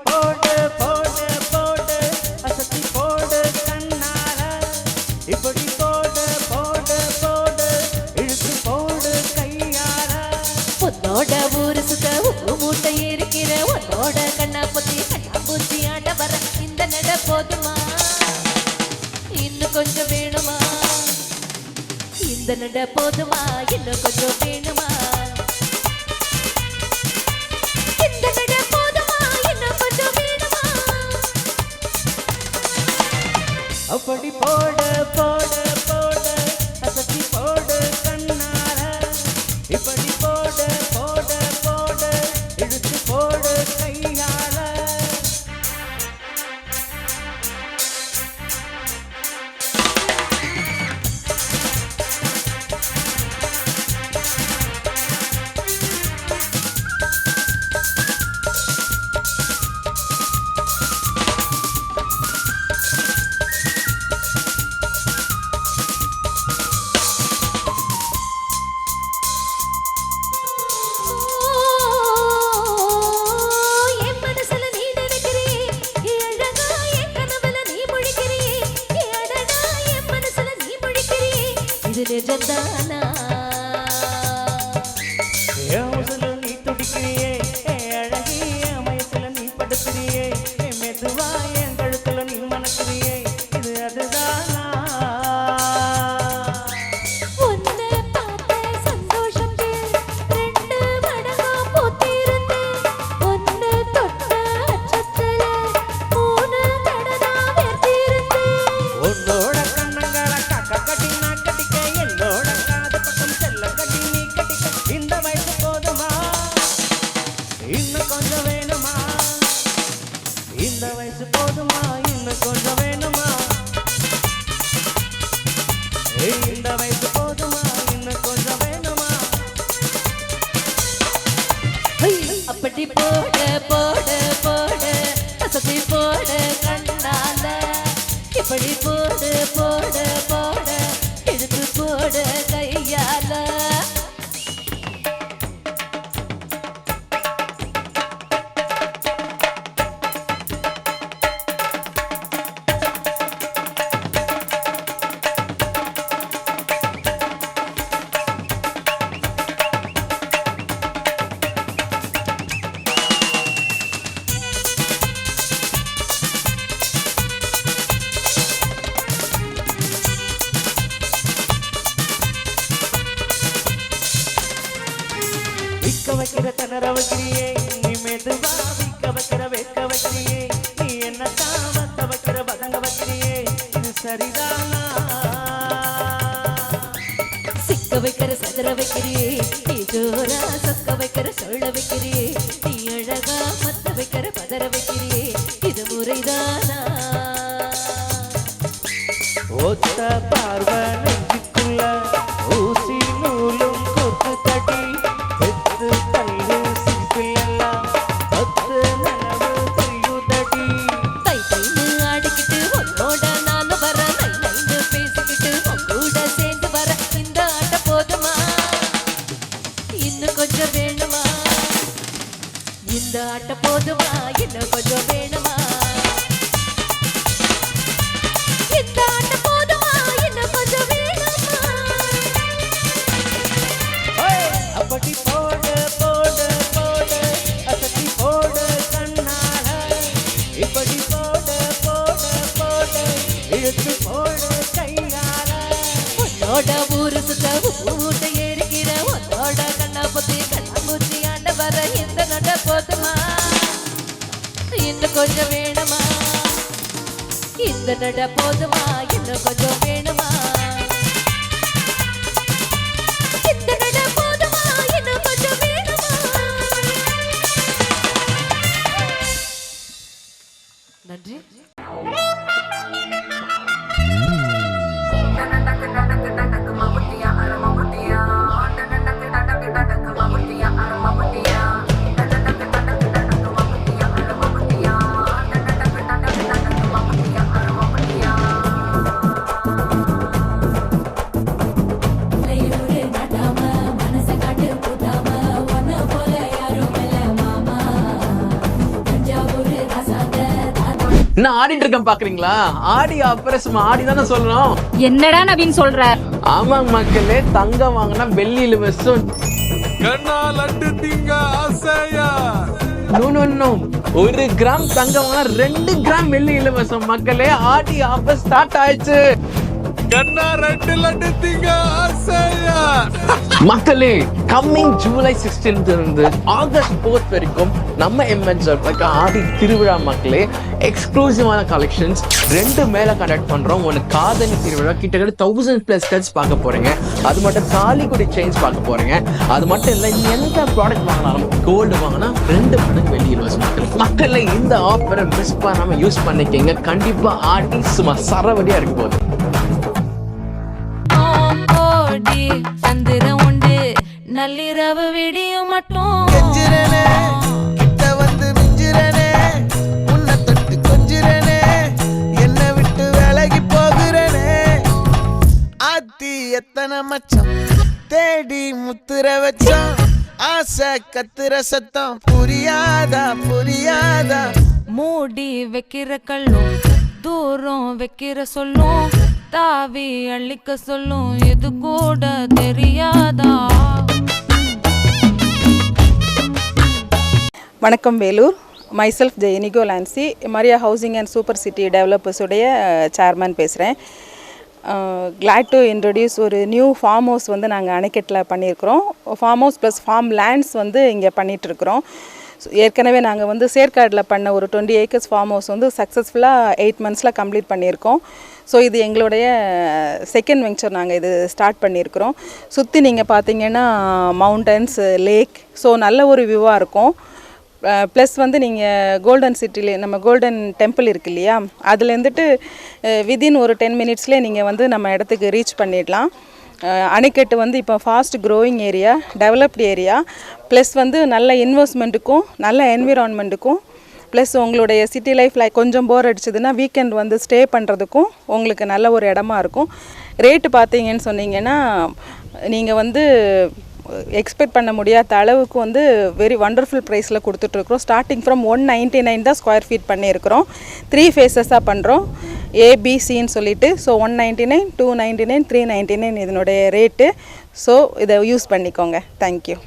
போடு போடு போடு அசத்தி போடு கண்ணால இப்படி போடு போடு போடு இழுத்து போடு கையால உன்னோட ஊரு சுத்த உப்பு மூட்டை இருக்கிற உன்னோட கண்ணா பொத்தி கண்ணா பூச்சி ஆட வர இந்த நட போதுமா இன்னும் கொஞ்சம் வேணுமா இந்த நட போதுமா இன்னும் கொஞ்சம் வேணுமா இந்த நட போதுமா இன்னும் கொஞ்சம் வேணுமா அப்படி போடு போடு போடு அசத்தி போடு கண்ணால இப்படி போடு போடு போடு இழுத்து போடு கையால நிஜந்தானா நீ துடிக்கிறியே அழகிய மயத்துல நீ படுக்கிறியே மெதுவா என் கழுத்துல நீ மணக்கிறியே இது அதுதானா உன்னை பார்த்த சந்தோஷத்தில் 2 மடங்கா பூத்திருந்தேன் உன்னை தொட்ட அச்சத்துல 3 தடனா வெறுத்திருந்தேன் உன்னோட கண்ணங்கள கக்க கட்டி நான் கட்டிக்க என்னோட காது பக்கம் செல்ல கட்டி நீ கட்டிக்க இந்த வயசு போதுமா இன்னும் கொஞ்சம் வேணுமா இந்த வயசு போதுமா இன்னும் கொஞ்சம் வேணுமா இந்த வயசு போதுமா இன்னும் கொஞ்சம் வேணுமா அப்படி போடு போடு போடு அசத்தி போடு கண்ணால இப்படி போடு போடு போடு இழுத்து போடு கையால விக்க வைக்கிற திணற வைக்கிறியே நீ மெதுவா விக்க வைக்கிற வெக்க வைக்கிறியே நீ என்ன வத்த வைக்கிற பதங்க வைக்கிறியே இது சரிதானா சிக்க வைக்கிற சதுர வைக்கிறியே நீ ஜோரா சொக்க வைக்கிற சொல்ல வைக்கிறியே நீ அழகா மத்த வைக்கிற பதற வைக்கிறியே இது முறைதானா ஒத்த பார்வை நெஞ்சுக்குள்ள ஊசி நூலும் கொத்து கட்டி பெத்து தள்ளு சிப்பிலெல்லாம் பத்து நனவு தெரியுதடி தை தைன்னு ஆடிக்கிட்டு உன்னோட நானும் வர நை நைன்னு பேசிக்கிட்டு உன் கூட சேர்ந்து வர இந்த ஆட்ட போதுமா இன்னும் கொஞ்சம் வேணுமா இந்த ஆட்ட போதுமா இன்னும் கொஞ்சம் வேணுமா இந்த ஆட்ட போதுமா இன்னும் கொஞ்சம் வேணுமா அப்படி போடு போடு போடு அசத்தி போடு கண்ணால இப்படி போடு போடு போடு இழுத்து போடு கையால உன்னோட ஊரு சுத்த உப்பு மூட்டை ஏறிக்கிற உன்னோட கண்ணா பொத்தி கண்ணா பூச்சி ஆண்ட வர இந்த நட போதுமா இன்னும் கொஞ்சம் வேணுமா இந்த நட போதுமா இன்னும் கொஞ்சம் வேணுமா இந்த நட போதுமா இன்னும் கொஞ்சம் வேணுமா நன்றி என்ன ஆடிட்டு இருக்கேன் பாக்குறீங்களா? ஆடி ஆஃபர் சும்மா ஆடி தானே சொல்றோம். என்னடா நவீன் சொல்ற? ஆமாங்க மக்களே, தங்கம் வாங்கினா வெள்ளி இலவசம். கண்ணா லட்டு திங்க ஆசையா? நோ 1 கிராம் தங்கம் வாங்கினா 2 கிராம் வெள்ளி இலவசம். மக்களே, ஆடி ஆஃபர் ஸ்டார்ட் ஆயிடுச்சு. கண்ணா 2 லட்டு திங்க ஆசையா? மக்களே, கம்மிங் ஜூலை 16th இருந்து ஆகஸ்ட் 4th வரைக்கும் நம்ம எம்என்ஜர் ஆடி திருவிழா மக்களே, எக்ஸ்க்ளூசிவான கலெக்ஷன்ஸ் 2 மேல கண்டக்ட் பண்றோம். ஒன்று காதணி திருவிழா, கிட்டத்தட்ட 1000+ கட்ஸ் பார்க்க போறீங்க. அது மட்டும் தாலிக்குடி செயின்ஸ் பார்க்க போறீங்க. அது மட்டும் இல்லை, எந்த ப்ராடக்ட் வாங்கினாலும் கோல்டு வாங்கினா 2 மடங்கு வெள்ளி இலவசம். மக்களே, இந்த ஆஃபரை மிஸ் பண்ணாம யூஸ் பண்ணிக்கங்க. கண்டிப்பா ஆடி சும்மா சரவடியா இருக்க போகுது. நள்ளிரவு விடியும் மட்டும் கிட்ட வந்து மிஞ்சிரனே, உன்னை தொட்டு கொஞ்சிரனே, என்னை விட்டு விலகி போகிறனே. ஆத்தி எத்தனை மச்சம் தேடி முத்துற வச்சோம், ஆசை கத்துற சத்தம் புரியாதா புரியாதா. மூடி வைக்கிற கல்லும் தூரம் வைக்கிற சொல்லும், தாவி அள்ளிக்க சொல்லும், இது கூட தெரியாதா? வணக்கம் வேலூர். மைசெல்ஃப் ஜெயினிகோ லான்சி, Maria housing and super city டெவலப்பர்ஸுடைய சேர்மன் பேசுகிறேன். கிளாட் டு இன்ட்ரடியூஸ் ஒரு நியூ ஃபார்ம் ஹவுஸ் வந்து நாங்கள் அணைக்கட்டில் பண்ணியிருக்கிறோம். Farm house plus farm lands வந்து இங்கே பண்ணிகிட்ருக்குறோம். ஏற்கனவே நாங்கள் வந்து சேர்க்காடில் பண்ண ஒரு 20 acres ஃபார்ம் ஹவுஸ் வந்து சக்ஸஸ்ஃபுல்லாக 8 months கம்ப்ளீட் பண்ணியிருக்கோம். ஸோ இது எங்களுடைய செகண்ட் வெஞ்சர். நாங்கள் இது ஸ்டார்ட் பண்ணியிருக்கிறோம். சுற்றி நீங்கள் பார்த்தீங்கன்னா மவுண்டன்ஸ், லேக், ஸோ நல்ல ஒரு வியூவாக இருக்கும். ப்ளஸ் வந்து நீங்கள் கோல்டன் சிட்டிலே நம்ம கோல்டன் டெம்பிள் இருக்கு இல்லையா, அதுலேருந்துட்டு வித்தின் ஒரு 10 minutesலேயே நீங்கள் வந்து நம்ம இடத்துக்கு ரீச் பண்ணிடலாம். அணைக்கட்டு வந்து இப்போ fast growing area, developed area, plus வந்து நல்ல இன்வெஸ்ட்மெண்ட்டுக்கும் நல்ல என்விரான்மெண்ட்டுக்கும், ப்ளஸ் உங்களுடைய சிட்டி லைஃப்பில் கொஞ்சம் போர் அடிச்சதுன்னா வீக்கெண்ட் வந்து ஸ்டே பண்ணுறதுக்கும் உங்களுக்கு நல்ல ஒரு இடமா இருக்கும். ரேட்டு பார்த்தீங்கன்னு சொன்னீங்கன்னா நீங்கள் வந்து எக்ஸ்பெக்ட் பண்ண முடியாத அளவுக்கு வந்து வெரி வண்டர்ஃபுல் ப்ரைஸில் கொடுத்துட்ருக்குறோம். ஸ்டார்டிங் ஃப்ரம் 199 தான் ஸ்கொயர் ஃபீட் பண்ணியிருக்கிறோம். 3 phases பண்ணுறோம், ஏபிசின்னு சொல்லிட்டு. ஸோ 199, 299, 399 இதனுடைய ரேட்டு. ஸோ இதை யூஸ் பண்ணிக்கோங்க. தேங்க்யூ.